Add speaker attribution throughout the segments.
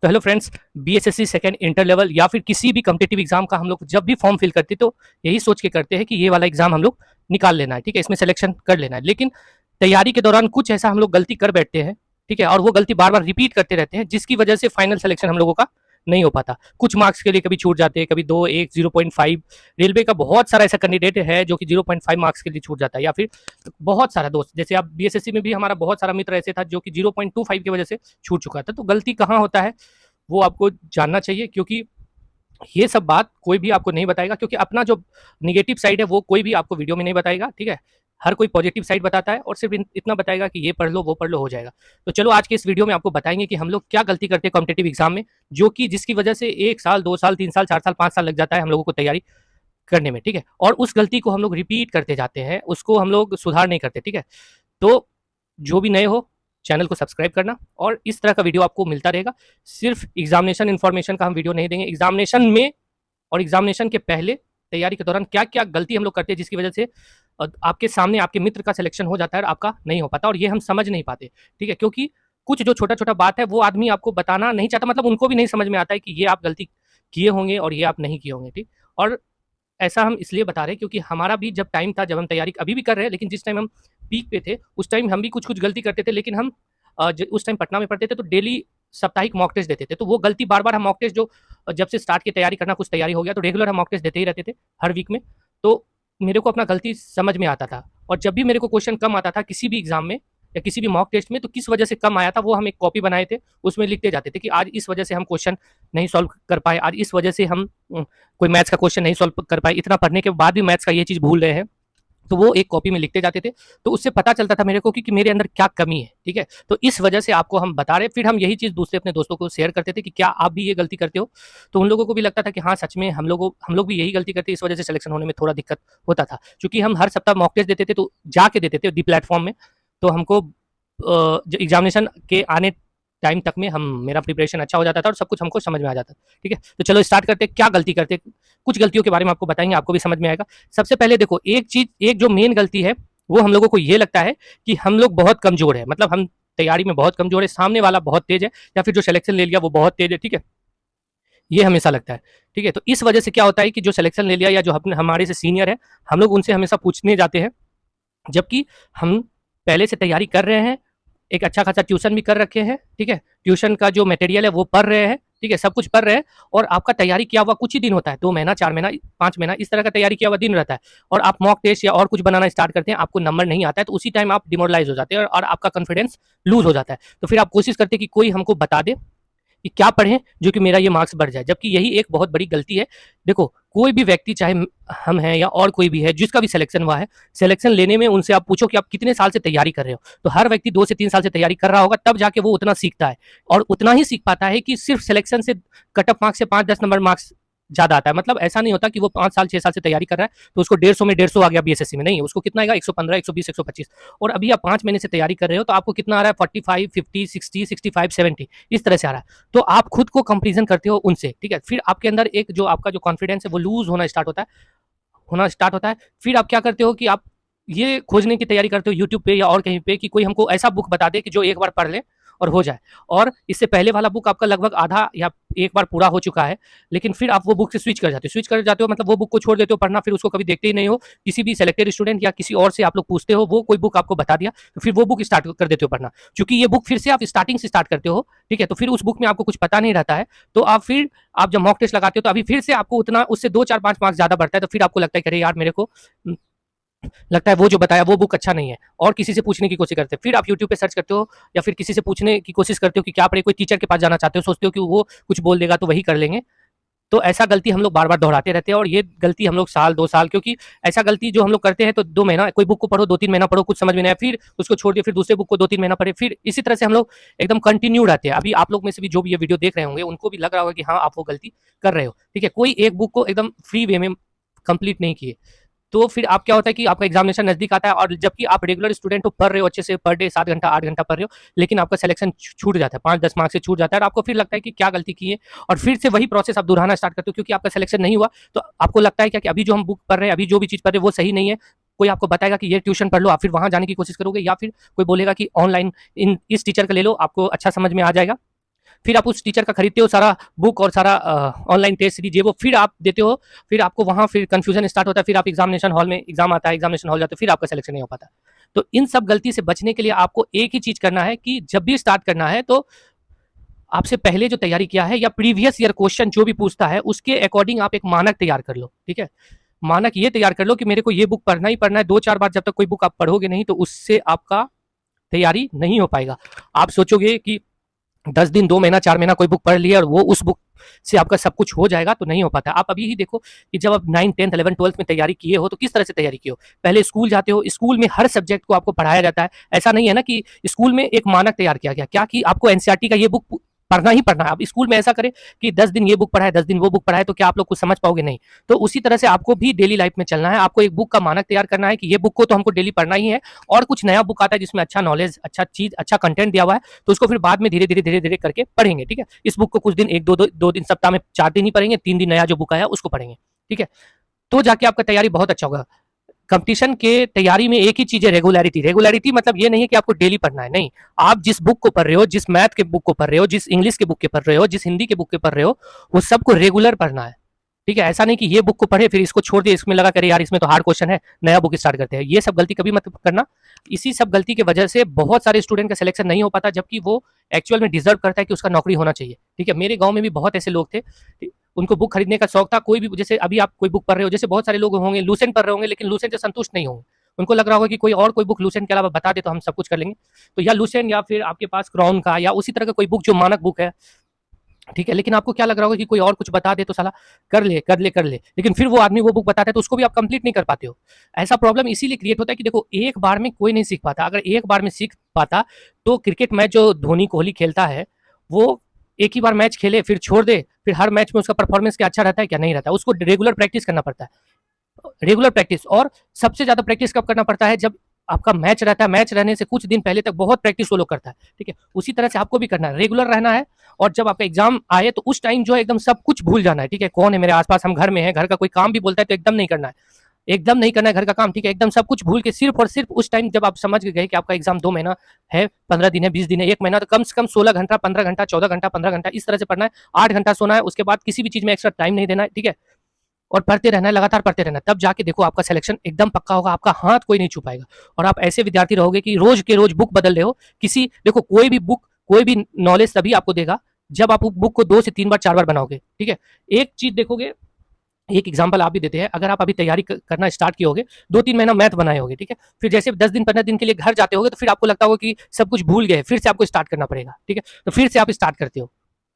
Speaker 1: तो hello friends, BSSC second inter level या फिर किसी भी कॉम्पिटिटिव एग्जाम का हम लोग जब भी फॉर्म फिल करते तो यही सोच के करते हैं कि ये वाला एग्जाम हम लोग निकाल लेना है, ठीक है, इसमें सिलेक्शन कर लेना है। लेकिन तैयारी के दौरान कुछ ऐसा हम लोग गलती कर बैठते हैं, ठीक है, और वो गलती बार बार रिपीट करते रहते हैं, जिसकी वजह से फाइनल सिलेक्शन हम लोगों का नहीं हो पाता। कुछ मार्क्स के लिए कभी छूट जाते हैं, कभी 2, 1, 0.5। रेलवे का बहुत सारा ऐसा कैंडिडेट है जो कि 0.5 मार्क्स के लिए छूट जाता है, या फिर बहुत सारा दोस्त, जैसे आप बीएसएससी में भी हमारा बहुत सारा मित्र ऐसे था जो कि 0.25 की वजह से छूट चुका था। तो गलती कहाँ होता है वो आपको जानना चाहिए, क्योंकि ये सब बात कोई भी आपको नहीं बताएगा, क्योंकि अपना जो निगेटिव साइड है वो कोई भी आपको वीडियो में नहीं बताएगा, ठीक है। हर कोई पॉजिटिव साइड बताता है और सिर्फ इतना बताएगा कि ये पढ़ लो वो पढ़ लो, हो जाएगा। तो चलो आज के इस वीडियो में आपको बताएंगे कि हम लोग क्या गलती करते हैं कॉम्पिटिटिव एग्जाम में, जो कि जिसकी वजह से 1 साल 2 साल 3 साल 4 साल 5 साल लग जाता है हम लोगों को तैयारी करने में, ठीक है। और उस गलती को हम लोग रिपीट करते जाते हैं, उसको हम लोग सुधार नहीं करते, ठीक है। तो जो भी नए हो चैनल को सब्सक्राइब करना, और इस तरह का वीडियो आपको मिलता रहेगा। सिर्फ एग्जामिनेशन इन्फॉर्मेशन का हम वीडियो नहीं देंगे, एग्जामिनेशन में और एग्जामिनेशन के पहले तैयारी के दौरान क्या क्या गलती हम लोग करते हैं जिसकी वजह से आपके सामने आपके मित्र का सिलेक्शन हो जाता है और आपका नहीं हो पाता, और ये हम समझ नहीं पाते, ठीक है। क्योंकि कुछ जो छोटा छोटा बात है वो आदमी आपको बताना नहीं चाहता, मतलब उनको भी नहीं समझ में आता है कि ये आप गलती किए होंगे और ये आप नहीं किए होंगे, ठीक। और ऐसा हम इसलिए बता रहे हैं क्योंकि हमारा भी जब टाइम था, जब हम तैयारी अभी भी कर रहे हैं, लेकिन जिस टाइम हम पीक पे थे उस टाइम हम भी कुछ कुछ गलती करते थे, लेकिन हम उस टाइम पटना में पढ़ते थे तो डेली साप्ताहिक मॉक टेस्ट देते थे, तो वो गलती बार बार हम मॉक टेस्ट जो जब से स्टार्ट की तैयारी करना, कुछ तैयारी हो गया तो रेगुलर हम मॉक टेस्ट देते ही रहते थे हर वीक में। तो मेरे को अपना गलती समझ में आता था, और जब भी मेरे को क्वेश्चन कम आता था किसी भी एग्जाम में या किसी भी मॉक टेस्ट में, तो किस वजह से कम आया था वो हम एक कॉपी बनाए थे, उसमें लिखते जाते थे कि आज इस वजह से हम क्वेश्चन नहीं सॉल्व कर पाए, आज इस वजह से हम कोई मैथ्स का क्वेश्चन नहीं सॉल्व कर पाए, इतना पढ़ने के बाद भी मैथ्स का ये चीज़ भूल रहे हैं, तो वो एक कॉपी में लिखते जाते थे। तो उससे पता चलता था मेरे को कि मेरे अंदर क्या कमी है, ठीक है। तो इस वजह से आपको हम बता रहे, फिर हम यही चीज़ दूसरे अपने दोस्तों को शेयर करते थे कि क्या आप भी ये गलती करते हो, तो उन लोगों को भी लगता था कि हाँ सच में हम लोग भी यही गलती करते, इस वजह से सिलेक्शन होने में थोड़ा दिक्कत होता था। क्योंकि हम हर सप्ताह मॉक टेस्ट देते थे, तो जाके देते थे दी प्लेटफॉर्म में, तो हमको जो एग्जामिनेशन के आने टाइम तक में हम मेरा प्रिपरेशन अच्छा हो जाता था और सब कुछ हमको समझ में आ जाता था, ठीक है। तो चलो स्टार्ट करते हैं, क्या गलती करते, कुछ गलतियों के बारे में आपको बताएंगे, आपको भी समझ में आएगा। सबसे पहले देखो, एक जो मेन गलती है वो हम लोगों को ये लगता है कि हम लोग बहुत कमजोर है, मतलब हम तैयारी में बहुत कमजोर है, सामने वाला बहुत तेज है, या फिर जो सिलेक्शन ले लिया वो बहुत तेज है, ठीक है। ये हमेशा लगता है, ठीक है। तो इस वजह से क्या होता है कि जो सिलेक्शन ले लिया या जो हमारे से सीनियर है, हम लोग उनसे हमेशा पूछने जाते हैं, जबकि हम पहले से तैयारी कर रहे हैं, एक अच्छा खासा ट्यूशन भी कर रखे हैं, ठीक है। ट्यूशन का जो मटेरियल है वो पढ़ रहे हैं, ठीक है, सब कुछ पढ़ रहे हैं, और आपका तैयारी किया हुआ कुछ ही दिन होता है, 2 महीना 4 महीना 5 महीना इस तरह का तैयारी किया हुआ दिन रहता है, और आप मॉक टेस्ट या और कुछ बनाना स्टार्ट करते हैं, आपको नंबर नहीं आता है, तो उसी टाइम आप डिमोरलाइज हो जाते हैं और आपका कॉन्फिडेंस लूज हो जाता है। तो फिर आप कोशिश करते हैं कि कोई हमको बता दे कि क्या पढ़ें जो कि मेरा ये मार्क्स बढ़ जाए, जबकि यही एक बहुत बड़ी गलती है। देखो, कोई भी व्यक्ति, चाहे हम हैं या और कोई भी है, जिसका भी सिलेक्शन हुआ है, सिलेक्शन लेने में उनसे आप पूछो कि आप कितने साल से तैयारी कर रहे हो, तो हर व्यक्ति 2 से 3 साल से तैयारी कर रहा होगा, तब जाके वो उतना सीखता है, और उतना ही सीख पाता है कि सिर्फ सिलेक्शन से कट ऑफ मार्क्स से 5-10 नंबर मार्क्स ज़्यादा आता है। मतलब ऐसा नहीं होता कि वो 5 साल 6 साल से तैयारी कर रहा है तो उसको 150 में 150 आ गया बीएसएससी में, नहीं, उसको कितना आएगा, 115, 120, 125। और अभी आप 5 महीने से तैयारी कर रहे हो तो आपको कितना आ रहा है, 45, 50, 60, 65, 70, इस तरह से आ रहा है। तो आप खुद को कंपेरिजन करते हो उनसे, ठीक है। फिर आपके अंदर एक जो आपका जो कॉन्फिडेंस है वो लूज होना स्टार्ट होता है। फिर आप क्या करते हो कि आप ये खोजने की तैयारी करते हो यूट्यूब पे या और कहीं पे कि कोई हमको ऐसा बुक बता दे कि जो एक बार पढ़ ले और हो जाए, और इससे पहले वाला बुक आपका लगभग आधा या एक बार पूरा हो चुका है, लेकिन फिर आप वो बुक से स्विच कर जाते हो, मतलब वो बुक को छोड़ देते हो पढ़ना, फिर उसको कभी देखते ही नहीं हो। किसी भी सेलेक्टेड स्टूडेंट या किसी और से आप लोग पूछते हो, वो कोई बुक आपको बता दिया, तो फिर वो बुक स्टार्ट कर देते हो पढ़ना, क्योंकि ये बुक फिर से आप स्टार्टिंग से स्टार्ट करते हो, ठीक है। तो फिर उस बुक में आपको कुछ पता नहीं रहता है, तो आप जब मॉक टेस्ट लगाते हो तो अभी फिर से आपको उतना उससे 2, 4, 5 मार्क्स ज़्यादा बढ़ता है, तो फिर आपको लगता है कि अरे यार, मेरे को लगता है वो जो बताया वो बुक अच्छा नहीं है, और किसी से पूछने की कोशिश करते हो। फिर आप यूट्यूब पे सर्च करते हो या फिर किसी से पूछने की कोशिश करते हो कि क्या पढ़े, कोई टीचर के पास जाना चाहते हो, सोचते हो कि वो कुछ बोल देगा तो वही कर लेंगे। तो ऐसा गलती हम लोग बार बार दोहराते रहते हैं, और ये गलती हम लोग साल 2 साल, क्योंकि ऐसा गलती जो हम लोग करते हैं तो 2 महीना कोई बुक को पढ़ो, 2-3 महीना पढ़ो, कुछ समझ में नहीं आया, फिर उसको छोड़ दिया, फिर दूसरे बुक को 2-3 महीना पढ़े, फिर इसी तरह से हम लोग एकदम कंटिन्यू रहते हैं। अभी आप लोग में से भी जो भी ये वीडियो देख रहे होंगे उनको भी लग रहा होगा कि हाँ आप वो गलती कर रहे हो, ठीक है। कोई एक बुक को एकदम फ्री वे में कंप्लीट नहीं किए, तो फिर आप क्या होता है कि आपका एग्जामिनेशन नजदीक आता है, और जबकि आप रेगुलर स्टूडेंट हो, पढ़ रहे हो अच्छे से, पर डे 7 घंटा 8 घंटा पढ़ रहे हो, लेकिन आपका सिलेक्शन छूट जाता है, 5-10 मार्क्स से छूट जाता है, और आपको फिर लगता है कि क्या गलती की है, और फिर से वही प्रोसेस आप दोहराना स्टार्ट करते हो, क्योंकि आपका सिलेक्शन नहीं हुआ। तो आपको लगता है क्या कि अभी जो हम बुक पढ़ रहे हैं, अभी जो भी चीज़ पढ़ रहे हैं वो सही नहीं है, कोई आपको बताएगा कि ये ट्यूशन पढ़ लो, आप फिर वहाँ जाने की कोशिश करोगे, या फिर कोई बोलेगा कि ऑनलाइन इस टीचर का ले लो, आपको अच्छा समझ में आ जाएगा। फिर आप उस टीचर का खरीदते हो सारा बुक और सारा ऑनलाइन टेस्ट सीरीज ये वो, फिर आप देते हो, फिर आपको वहाँ फिर कन्फ्यूजन स्टार्ट होता है, फिर आप एग्जामिनेशन हॉल में एग्जाम आता है, एग्जामिनेशन हॉल जाते हो, फिर आपका सिलेक्शन नहीं हो पाता। तो इन सब गलती से बचने के लिए आपको एक ही चीज करना है कि जब भी स्टार्ट करना है तो आपसे पहले जो तैयारी किया है या प्रीवियस ईयर क्वेश्चन जो भी पूछता है उसके अकॉर्डिंग आप एक मानक तैयार कर लो। ठीक है, मानक ये तैयार कर लो कि मेरे को ये बुक पढ़ना ही पढ़ना है, 2-4 बार जब तक कोई बुक आप पढ़ोगे नहीं तो उससे आपका तैयारी नहीं हो पाएगा। आप सोचोगे कि 10 दिन, 2 महीना, 4 महीना कोई बुक पढ़ लिया और वो उस बुक से आपका सब कुछ हो जाएगा, तो नहीं हो पाता। आप अभी ही देखो कि जब आप 9, 10, 11, 12 में तैयारी किए हो तो किस तरह से तैयारी किए हो। पहले स्कूल जाते हो, स्कूल में हर सब्जेक्ट को आपको पढ़ाया जाता है। ऐसा नहीं है ना कि स्कूल में एक मानक तैयार किया गया, क्या कि आपको एनसीईआरटी का ये बुक पढ़ना ही पढ़ना है। अब स्कूल में ऐसा करें कि 10 दिन ये बुक पढ़ा है, 10 दिन वो बुक पढ़ा है, तो क्या आप लोग कुछ समझ पाओगे? नहीं। तो उसी तरह से आपको भी डेली लाइफ में चलना है। आपको एक बुक का मानक तैयार करना है कि ये बुक को तो हमको डेली पढ़ना ही है, और कुछ नया बुक आता है जिसमें अच्छा नॉलेज, अच्छा चीज, अच्छा कंटेंट दिया हुआ है, तो उसको फिर बाद में धीरे धीरे धीरे धीरे करके पढ़ेंगे। ठीक है, इस बुक को कुछ दिन, 1-2 दिन, सप्ताह में 4 दिन ही पढ़ेंगे, 3 दिन नया जो बुक आया उसको पढ़ेंगे। ठीक है, तो जाके आपका तैयारी बहुत अच्छा होगा। कंपटीशन के तैयारी में एक ही चीज है, रेगुलरिटी। रेगुलरिटी मतलब ये नहीं है कि आपको डेली पढ़ना है, नहीं। आप जिस बुक को पढ़ रहे हो, जिस मैथ के बुक को पढ़ रहे हो, जिस इंग्लिश के बुक के पढ़ रहे हो, जिस हिंदी के बुक के पढ़ रहे हो, वो सबको रेगुलर पढ़ना है। ठीक है, ऐसा नहीं कि ये बुक को पढ़े फिर इसको छोड़ दिए, इसमें लगा करे यार इसमें तो हार्ड क्वेश्चन है, नया बुक स्टार्ट करते हैं। ये सब गलती कभी मत करना। इसी सब गलती की वजह से बहुत सारे स्टूडेंट का सिलेक्शन नहीं हो पाता, जबकि वो एक्चुअल में डिजर्व करता है कि उसका नौकरी होना चाहिए। ठीक है, मेरे गांव में भी बहुत ऐसे लोग थे, उनको बुक खरीदने का शौक था। कोई भी, जैसे अभी आप कोई बुक पढ़ रहे हो, जैसे बहुत सारे लोग होंगे लूसेंट पढ़ रहे होंगे, लेकिन लूसेंट से संतुष्ट नहीं होंगे। उनको लग रहा होगा कि कोई और कोई बुक लूसेंट के अलावा बता दे तो हम सब कुछ कर लेंगे। तो या लूसेंट या फिर आपके पास क्राउन का या उसी तरह का कोई बुक जो मानक बुक है। ठीक है, लेकिन आपको क्या लग रहा होगा कि कोई और कुछ बता दे तो साला कर ले कर ले कर ले, लेकिन फिर वो आदमी वो बुक बताता है तो उसको भी आप कंप्लीट नहीं कर पाते हो। ऐसा प्रॉब्लम इसीलिए क्रिएट होता है कि देखो, एक बार में कोई नहीं सीख पाता। अगर एक बार में सीख पाता तो क्रिकेट मैच जो धोनी कोहली खेलता है, वो एक ही बार मैच खेले फिर छोड़ दे, फिर हर मैच में उसका परफॉर्मेंस क्या अच्छा रहता है क्या नहीं रहता है। उसको रेगुलर प्रैक्टिस करना पड़ता है, रेगुलर प्रैक्टिस। और सबसे ज्यादा प्रैक्टिस कब करना पड़ता है? जब आपका मैच रहता है, मैच रहने से कुछ दिन पहले तक बहुत प्रैक्टिस वो लोग करता है। ठीक है, उसी तरह से आपको भी करना है, रेगुलर रहना है। और जब आपका एग्जाम आए तो उस टाइम जो है एकदम सब कुछ भूल जाना है। ठीक है, कौन है मेरे आसपास, हम घर में है, घर का कोई काम भी बोलता है तो एकदम नहीं करना है, एकदम नहीं करना है घर का काम। ठीक है, एकदम सब कुछ भूल के सिर्फ और सिर्फ उस टाइम जब आप समझ गए कि आपका एग्जाम 2 महीना है, 15 दिन है, 20 दिन है, 1 महीना, तो कम से कम 16 घंटा, 15 घंटा, 14 घंटा, 15 घंटा इस तरह से पढ़ना है। 8 घंटा सोना है, उसके बाद किसी भी चीज में एक्स्ट्रा टाइम नहीं देना है। ठीक है, और पढ़ते रहना है, लगातार पढ़ते रहना है। तब जाके देखो आपका सिलेक्शन एकदम पक्का होगा, आपका हाथ कोई नहीं छुपाएगा। और आप ऐसे विद्यार्थी रहोगे कि रोज के रोज बुक बदल रहे हो। किसी, देखो, कोई भी बुक, कोई भी नॉलेज तभी आपको देगा जब आप बुक को 2 से 3 बार 4 बार बनाओगे। ठीक है, एक चीज देखोगे, एक एग्जाम्पल आप भी देते हैं। अगर आप अभी तैयारी करना स्टार्ट किए होगे, 2-3 महीना मैथ बनाए होगे, ठीक है, फिर जैसे 10 दिन 15 दिन के लिए घर जाते होगे तो फिर आपको लगता होगा कि सब कुछ भूल गए, फिर से आपको स्टार्ट करना पड़ेगा। ठीक है, तो फिर से आप स्टार्ट करते हो।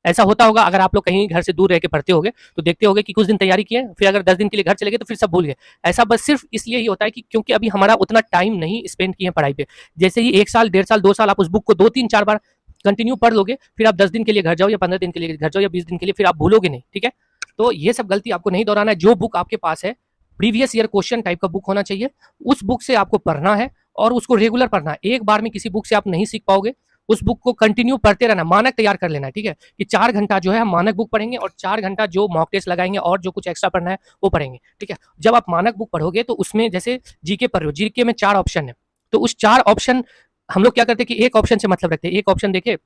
Speaker 1: ऐसा होता होगा अगर आप लोग कहीं घर से दूर रह के पढ़ते होगे तो देखते होगे कि कुछ दिन तैयारी किए, फिर अगर 10 दिन के लिए घर चले गए तो फिर सब भूल गए। ऐसा बस सिर्फ इसलिए ही होता है कि क्योंकि अभी हमारा उतना टाइम नहीं स्पेंड किए हैं पढ़ाई पे। जैसे ही 1 साल, 1.5 साल, 2 साल आप उस बुक को 2-3-4 बार कंटिन्यू पढ़ लोगे, फिर आप 10 दिन के लिए घर जाओ या 15 दिन के लिए घर जाओ या 20 दिन के लिए, फिर आप भूलोगे नहीं। ठीक है, तो ये सब गलती आपको नहीं दोहराना है। जो बुक आपके पास है, प्रीवियस ईयर क्वेश्चन टाइप का बुक होना चाहिए, उस बुक से आपको पढ़ना है और उसको रेगुलर पढ़ना है। एक बार में किसी बुक से आप नहीं सीख पाओगे, उस बुक को कंटिन्यू पढ़ते रहना, मानक तैयार कर लेना है। ठीक है, कि 4 घंटा जो है हम मानक बुक पढ़ेंगे और 4 घंटा जो मॉक टेस्ट लगाएंगे और जो कुछ एक्स्ट्रा पढ़ना है वो पढ़ेंगे। ठीक है, जब आप मानक बुक पढ़ोगे तो उसमें जैसे जीके पढ़ रहे हो, जीके में 4 ऑप्शन है, तो उस 4 ऑप्शन हम लोग क्या करते हैं कि एक ऑप्शन से मतलब रखते हैं, एक ऑप्शन देखे,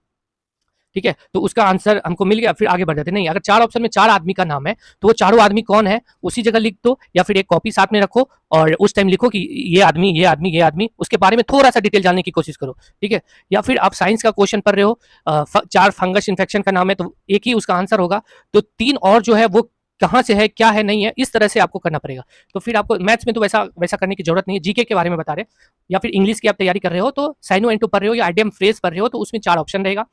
Speaker 1: ठीक है, तो उसका आंसर हमको मिल गया, फिर आगे बढ़ जाते। नहीं, अगर 4 ऑप्शन में 4 आदमी का नाम है तो वो चारों आदमी कौन है उसी जगह लिख दो, या फिर एक कॉपी साथ में रखो और उस टाइम लिखो कि ये आदमी, ये आदमी, ये आदमी, उसके बारे में थोड़ा सा डिटेल जानने की कोशिश करो। ठीक है, या फिर आप साइंस का क्वेश्चन पढ़ रहे हो, 4 फंगस इन्फेक्शन का नाम है तो एक ही उसका आंसर होगा, तो 3 और जो है वो कहाँ से है, क्या है, नहीं है, इस तरह से आपको करना पड़ेगा। तो फिर आपको मैथ्स में तो वैसा वैसा करने की जरूरत नहीं है। जीके के बारे में बता रहे, या फिर इंग्लिश की आप तैयारी कर रहे हो तो साइनो एंटो पढ़ रहे हो या आइडियम फ्रेज पढ़ रहे हो तो उसमें 4 ऑप्शन रहेगा,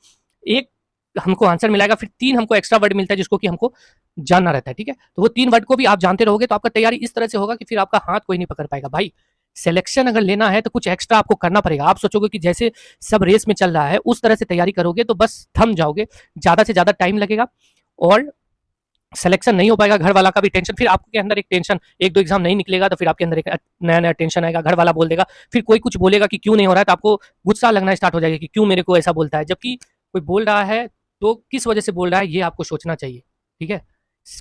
Speaker 1: एक हमको आंसर मिलेगा, फिर 3 हमको एक्स्ट्रा वर्ड मिलता है जिसको कि हमको जानना रहता है। ठीक है, तो वो 3 वर्ड को भी आप जानते रहोगे तो आपका तैयारी इस तरह से होगा कि फिर आपका हाथ कोई नहीं पकड़ पाएगा। भाई, सिलेक्शन अगर लेना है तो कुछ एक्स्ट्रा आपको करना पड़ेगा। आप सोचोगे कि जैसे सब रेस में चल रहा है उस तरह से तैयारी करोगे तो बस थम जाओगे, ज्यादा से ज्यादा टाइम लगेगा और सिलेक्शन नहीं हो पाएगा। घर वाला का भी टेंशन, फिर आपके अंदर एक टेंशन, 1-2 एग्जाम नहीं निकलेगा तो फिर आपके अंदर एक नया नया टेंशन आएगा, घर वाला बोल देगा, फिर कोई कुछ बोलेगा कि क्यों नहीं हो रहा है, तो आपको गुस्सा लगना स्टार्ट हो जाएगा कि क्यों मेरे को ऐसा बोलता है, जबकि कोई बोल रहा है तो किस वजह से बोल रहा है ये आपको सोचना चाहिए। ठीक है,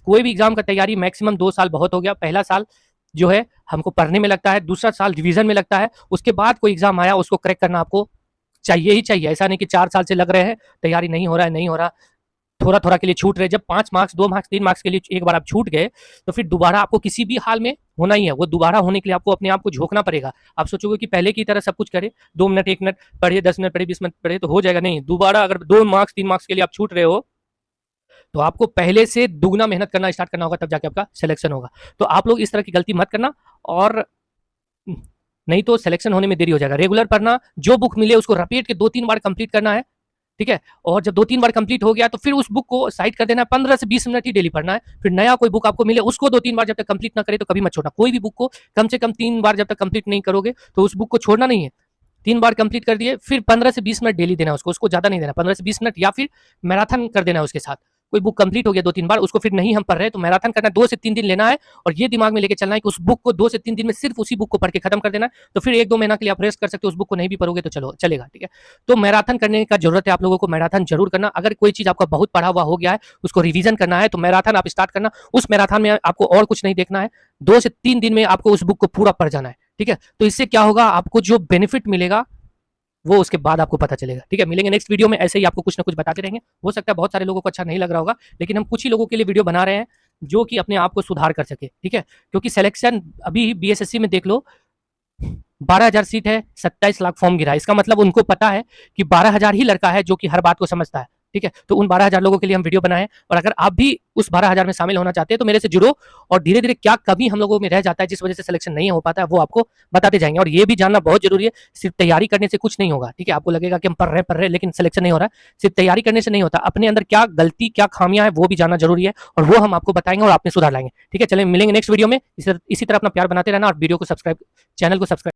Speaker 1: कोई भी एग्जाम का तैयारी मैक्सिमम 2 साल बहुत हो गया। पहला साल जो है हमको पढ़ने में लगता है, दूसरा साल रिवीजन में लगता है, उसके बाद कोई एग्जाम आया उसको क्रैक करना आपको चाहिए ही चाहिए। ऐसा नहीं कि 4 साल से लग रहे हैं, तैयारी नहीं हो रहा है, नहीं हो रहा, थोड़ा थोड़ा के लिए छूट रहे, जब 5 मार्क्स 2 मार्क्स 3 मार्क्स के लिए एक बार आप छूट गए तो फिर दोबारा आपको किसी भी हाल में होना ही है। वो दोबारा होने के लिए आपको अपने आप को झोंकना पड़ेगा। आप सोचोगे कि पहले की तरह सब कुछ करे, 2 मिनट 1 मिनट पढ़िए, 10 मिनट पढ़िए, 20 मिनट पढ़िए तो हो जाएगा, नहीं। दोबारा अगर 2 मार्क्स 3 मार्क्स के लिए आप छूट रहे हो तो आपको पहले से दुगना मेहनत करना स्टार्ट करना होगा, तब जाके आपका सिलेक्शन होगा। तो आप लोग इस तरह की गलती मत करना, और नहीं तो सिलेक्शन होने में देरी हो जाएगा। रेगुलर पढ़ना, जो बुक मिले उसको रपेट के 2-3 बार कंप्लीट करना है, ठीक है। और जब 2-3 बार कंप्लीट हो गया तो फिर उस बुक को साइड कर देना है, 15 से 20 मिनट ही डेली पढ़ना है। फिर नया कोई बुक आपको मिले उसको 2-3 बार जब तक कंप्लीट ना करे तो कभी मत छोड़ना। कोई भी बुक को कम से कम 3 बार जब तक कंप्लीट नहीं करोगे तो उस बुक को छोड़ना नहीं है। 3 बार कंप्लीट कर दिए, फिर 15 से 20 मिनट डेली देना है उसको ज़्यादा नहीं देना, 15 से 20 मिनट, या फिर मैराथन कर देना है उसके साथ। कोई बुक कंप्लीट हो गया 2-3 बार, उसको फिर नहीं हम पढ़ रहे तो मैराथन करना, 2 से 3 दिन लेना है और ये दिमाग में लेके चलना है कि उस बुक को 2 से 3 दिन में सिर्फ उसी बुक को पढ़ के खत्म कर देना है। तो फिर 1-2 महीना के लिए आप रेस्ट कर सकते हो, उस बुक को नहीं भी पढ़ोगे तो चलो चलेगा, ठीक है। तो मैराथन करने का जरूरत है आप लोगों को, मैराथन जरूर करना। अगर कोई चीज़ आपका बहुत पढ़ा हुआ हो गया है, उसको रिवीजन करना है तो मैराथन आप स्टार्ट करना। उस मैराथन में आपको और कुछ नहीं देखना है, 2 से 3 दिन में आपको उस बुक को पूरा पढ़ जाना है, ठीक है। तो इससे क्या होगा, आपको जो बेनिफिट मिलेगा वो उसके बाद आपको पता चलेगा, ठीक है। मिलेंगे नेक्स्ट वीडियो में, ऐसे ही आपको कुछ ना कुछ बताते रहेंगे। हो सकता है बहुत सारे लोगों को अच्छा नहीं लग रहा होगा, लेकिन हम कुछ ही लोगों के लिए वीडियो बना रहे हैं जो कि अपने आप को सुधार कर सके, ठीक है। क्योंकि सिलेक्शन अभी बीएसएससी में देख लो 12,000 सीट है, 27 लाख फॉर्म गिरा है। इसका मतलब उनको पता है कि 12,000 ही लड़का है जो कि हर बात को समझता है, ठीक है। तो उन 12,000 लोगों के लिए हम वीडियो बनाए हैं, और अगर आप भी उस 12,000 में शामिल होना चाहते हैं तो मेरे से जुड़ो, और धीरे धीरे क्या कमी हम लोगों में रह जाता है जिस वजह से सिलेक्शन नहीं हो पाता है वो आपको बताते जाएंगे। और ये भी जानना बहुत जरूरी है, सिर्फ तैयारी करने से कुछ नहीं होगा, ठीक है। आपको लगेगा कि हम पढ़ रहे हैं लेकिन सिलेक्शन नहीं हो रहा है, सिर्फ तैयारी करने से नहीं होता, अपने अंदर क्या गलती क्या खामियां है वो भी जानना जरूरी है, और वो हम आपको बताएंगे और आपने सुधार लाएंगे, ठीक है। चलें मिलेंगे नेक्स्ट वीडियो में। इसी तरह अपना प्यार बनाते रहना और वीडियो को सब्सक्राइब, चैनल को सब्सक्राइब